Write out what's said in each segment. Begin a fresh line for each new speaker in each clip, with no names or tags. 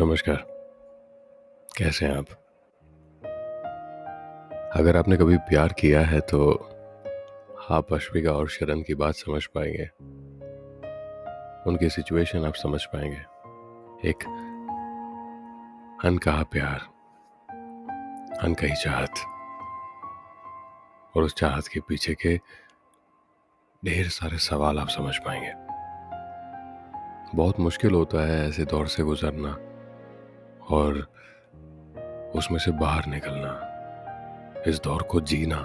नमस्कार। कैसे हैं आप? अगर आपने कभी प्यार किया है तो आप अश्विका और शरण की बात समझ पाएंगे। उनकी सिचुएशन आप समझ पाएंगे। एक अनकहा प्यार, अनकही चाहत और उस चाहत के पीछे के ढेर सारे सवाल आप समझ पाएंगे। बहुत मुश्किल होता है ऐसे दौर से गुजरना और उसमें से बाहर निकलना। इस दौर को जीना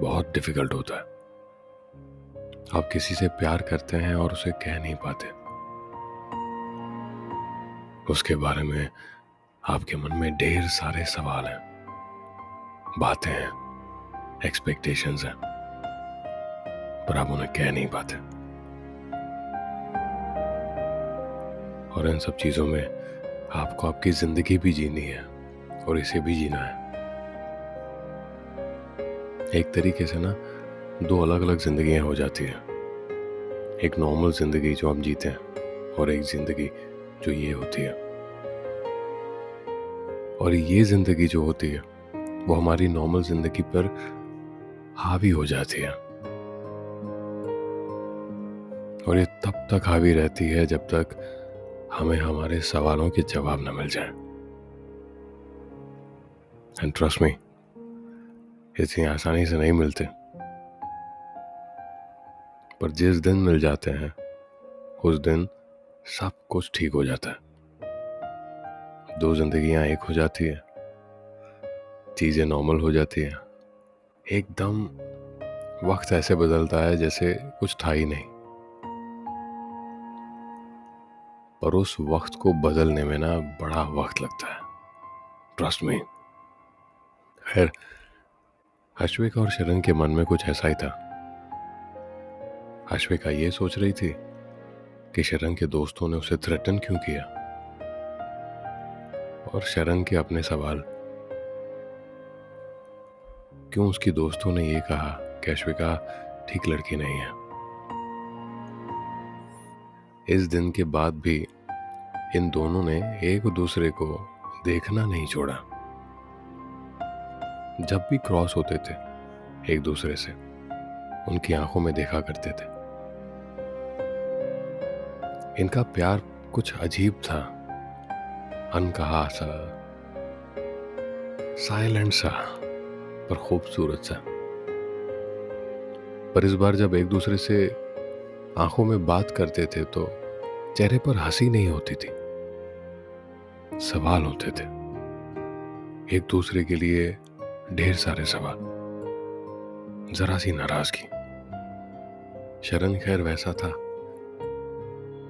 बहुत डिफिकल्ट होता है। आप किसी से प्यार करते हैं और उसे कह नहीं पाते। उसके बारे में आपके मन में ढेर सारे सवाल हैं, बातें हैं, एक्सपेक्टेशंस हैं, पर आप उन्हें कह नहीं पाते। और इन सब चीजों में आपको आपकी जिंदगी भी जीनी है और इसे भी जीना है। एक तरीके से ना दो अलग अलग जिंदगियां हो जाती हैं। एक नॉर्मल जिंदगी जो हम जीते हैं और एक जिंदगी जो ये होती है। और ये जिंदगी जो होती है वो हमारी नॉर्मल जिंदगी पर हावी हो जाती है। और ये तब तक हावी रहती है जब तक हमें हमारे सवालों के जवाब न मिल जाए। एंड ट्रस्ट मी, इतनी आसानी से नहीं मिलते, पर जिस दिन मिल जाते हैं उस दिन सब कुछ ठीक हो जाता है। दो जिंदगियां एक हो जाती है, चीजें नॉर्मल हो जाती है। एकदम वक्त ऐसे बदलता है जैसे कुछ था ही नहीं। पर उस वक्त को बदलने में ना बड़ा वक्त लगता है, ट्रस्ट मी। खैर, अश्विका और शरण के मन में कुछ ऐसा ही था। अश्विका ये सोच रही थी कि शरण के दोस्तों ने उसे थ्रेटन क्यों किया, और शरण के अपने सवाल, क्यों उसकी दोस्तों ने ये कहा कि अश्विका ठीक लड़की नहीं है। इस दिन के बाद भी इन दोनों ने एक दूसरे को देखना नहीं छोड़ा। जब भी क्रॉस होते थे एक दूसरे से, उनकी आंखों में देखा करते थे। इनका प्यार कुछ अजीब था, अनकहा सा, साइलेंट सा, पर खूबसूरत सा। पर इस बार जब एक दूसरे से आंखों में बात करते थे तो चेहरे पर हंसी नहीं होती थी, सवाल होते थे। एक दूसरे के लिए ढेर सारे सवाल, जरा सी नाराजगी। शरण खैर वैसा था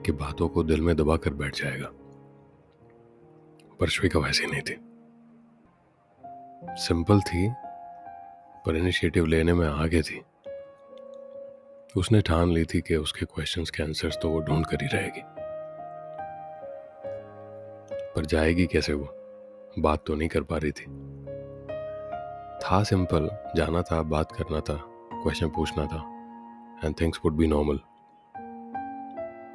कि बातों को दिल में दबा कर बैठ जाएगा, पर अश्विका वैसी नहीं थी। सिंपल थी पर इनिशिएटिव लेने में आगे थी। उसने ठान ली थी कि उसके क्वेश्चंस के आंसर्स तो वो ढूंढ कर ही रहेगी। पर जाएगी कैसे वो? बात तो नहीं कर पा रही थी। था सिंपल, जाना था, बात करना था, क्वेश्चन पूछना था, and things would be normal.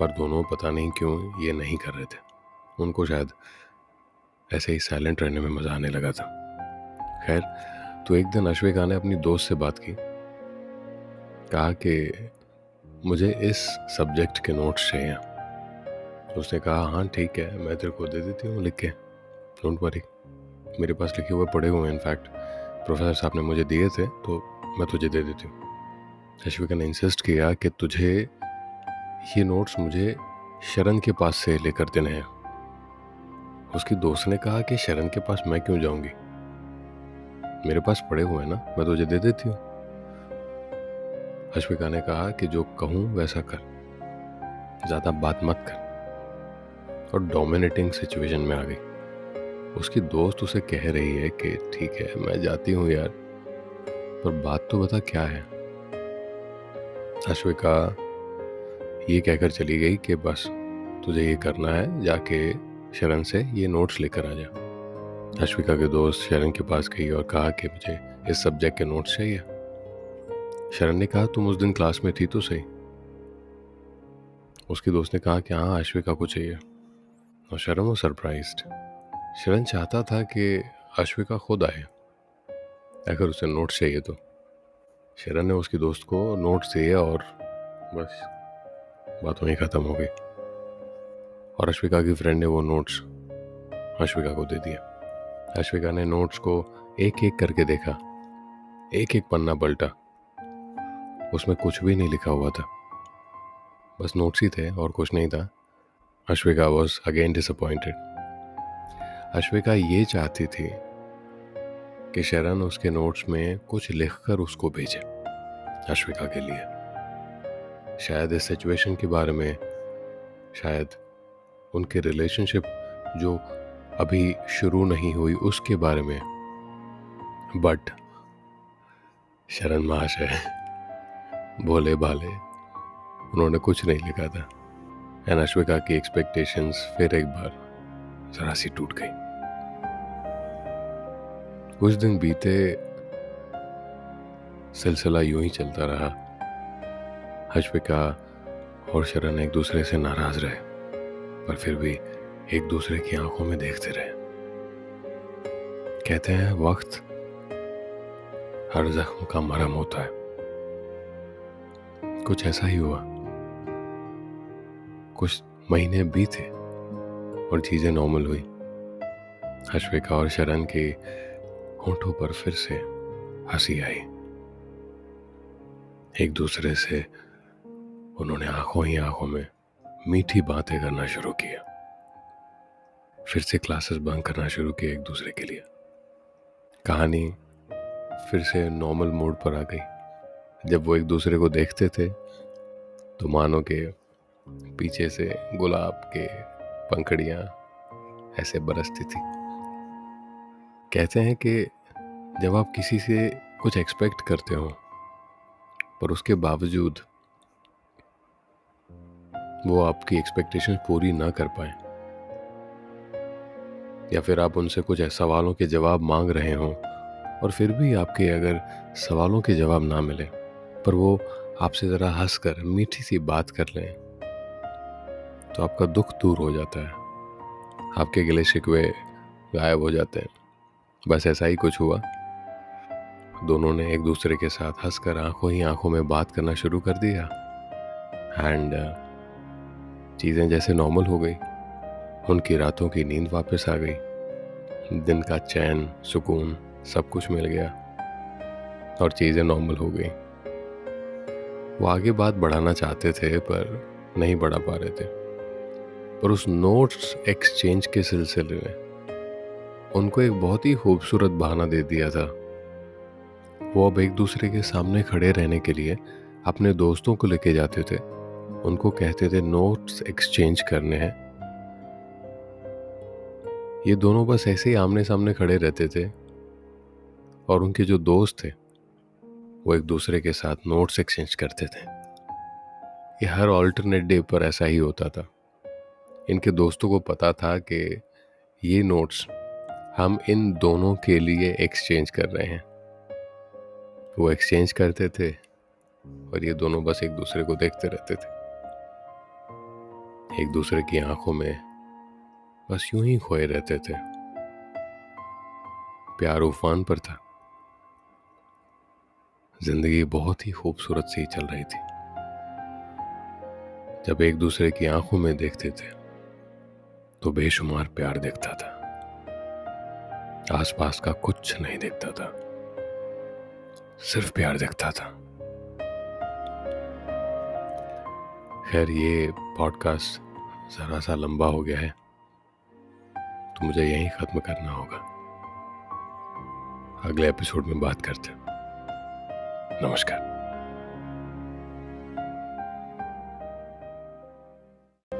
पर दोनों पता नहीं क्यों ये नहीं कर रहे थे। उनको शायद ऐसे ही साइलेंट रहने में मजा आने लगा था। खैर, तो एक दिन अश्विका ने अपनी दोस्त से बात की, कहा कि मुझे इस सब्जेक्ट के नोट्स चाहिए। उसने कहा हाँ ठीक है, मैं तेरे को दे देती हूँ लिख के, डोंट वरी, मेरे पास लिखे हुए पड़े हुए हैं। इनफैक्ट प्रोफेसर साहब ने मुझे दिए थे तो मैं तुझे दे देती हूँ। अश्विका ने इंसिस्ट किया कि तुझे ये नोट्स मुझे शरण के पास से लेकर देने हैं। उसकी दोस्त ने कहा कि शरण के पास मैं क्यों जाऊंगी, मेरे पास पड़े हुए हैं ना, मैं तुझे दे देती हूँ। अश्विका ने कहा कि जो कहूँ वैसा कर, ज्यादा बात मत कर, और डोमिनेटिंग सिचुएशन में आ गई। उसकी दोस्त उसे कह रही है कि ठीक है मैं जाती हूँ यार, पर बात तो बता क्या है। अश्विका ये कहकर चली गई कि बस तुझे ये करना है, जाके शरण से ये नोट्स लेकर आ जा। अश्विका के दोस्त शरण के पास गई और कहा कि मुझे इस सब्जेक्ट के नोट्स चाहिए। शरण ने कहा तुम उस दिन क्लास में थी तो सही। उसकी दोस्त ने कहा कि हाँ अश्विका को चाहिए। और शरण was सरप्राइज्ड। शरण चाहता था कि अश्विका खुद आए अगर उसे नोट्स चाहिए तो। शरण ने उसकी दोस्त को नोट्स दिए और बस बात वहीं ख़त्म हो गई। और अश्विका की फ्रेंड ने वो नोट्स अश्विका को दे दिया। अश्विका ने नोट्स को एक एक करके देखा, एक एक पन्ना पलटा, उसमें कुछ भी नहीं लिखा हुआ था, बस नोट्स ही थे और कुछ नहीं था। Ashwika was again disappointed. Ashwika ये चाहती थी कि शरण उसके नोट्स में कुछ लिखकर उसको भेजे अश्विका के लिए। शायद इस सिचुएशन के बारे में, शायद उनके रिलेशनशिप जो अभी शुरू नहीं हुई उसके बारे में। बट शरण महाशय भोले भाले, उन्होंने कुछ नहीं लिखा था। एंड अश्विका की एक्सपेक्टेशंस फिर एक बार जरा सी टूट गई। कुछ दिन बीते, सिलसिला यूं ही चलता रहा। अश्विका और शरण एक दूसरे से नाराज रहे, पर फिर भी एक दूसरे की आंखों में देखते रहे। कहते हैं वक्त हर जख्म का मरहम होता है। कुछ ऐसा ही हुआ। कुछ महीने बीते और चीजें नॉर्मल हुई। अश्विका और शरण के होंठों पर फिर से हंसी आई। एक दूसरे से उन्होंने आंखों ही आंखों में मीठी बातें करना शुरू किया। फिर से क्लासेस बंक करना शुरू किया एक दूसरे के लिए। कहानी फिर से नॉर्मल मोड पर आ गई। जब वो एक दूसरे को देखते थे तो मानो के पीछे से गुलाब के पंखड़ियां ऐसे बरसती थी। कहते हैं कि जब आप किसी से कुछ एक्सपेक्ट करते हो पर उसके बावजूद वो आपकी एक्सपेक्टेशन पूरी ना कर पाए, या फिर आप उनसे कुछ सवालों के जवाब मांग रहे हो और फिर भी आपके अगर सवालों के जवाब ना मिले पर वो आपसे ज़रा हंसकर मीठी सी बात कर लें, तो आपका दुख दूर हो जाता है, आपके गिले शिकवे गायब हो जाते हैं। बस ऐसा ही कुछ हुआ। दोनों ने एक दूसरे के साथ हंसकर आंखों ही आंखों में बात करना शुरू कर दिया। एंड चीज़ें जैसे नॉर्मल हो गई। उनकी रातों की नींद वापस आ गई, दिन का चैन सुकून सब कुछ मिल गया और चीज़ें नॉर्मल हो गई। वो आगे बात बढ़ाना चाहते थे पर नहीं बढ़ा पा रहे थे। पर उस नोट्स एक्सचेंज के सिलसिले में उनको एक बहुत ही खूबसूरत बहाना दे दिया था। वो अब एक दूसरे के सामने खड़े रहने के लिए अपने दोस्तों को लेके जाते थे, उनको कहते थे नोट्स एक्सचेंज करने हैं। ये दोनों बस ऐसे ही आमने सामने खड़े रहते थे और उनके जो दोस्त थे वो एक दूसरे के साथ नोट्स एक्सचेंज करते थे। ये हर ऑल्टरनेट डे पर ऐसा ही होता था। इनके दोस्तों को पता था कि ये नोट्स हम इन दोनों के लिए एक्सचेंज कर रहे हैं। वो एक्सचेंज करते थे और ये दोनों बस एक दूसरे को देखते रहते थे, एक दूसरे की आंखों में बस यूं ही खोए रहते थे। प्यार उफान पर था। जिंदगी बहुत ही खूबसूरत सी चल रही थी। जब एक दूसरे की आंखों में देखते थे तो बेशुमार प्यार दिखता था, आसपास का कुछ नहीं दिखता था, सिर्फ प्यार दिखता था। खैर, ये पॉडकास्ट जरा सा लंबा हो गया है तो मुझे यहीं खत्म करना होगा। अगले एपिसोड में बात करते हैं। नमस्कार।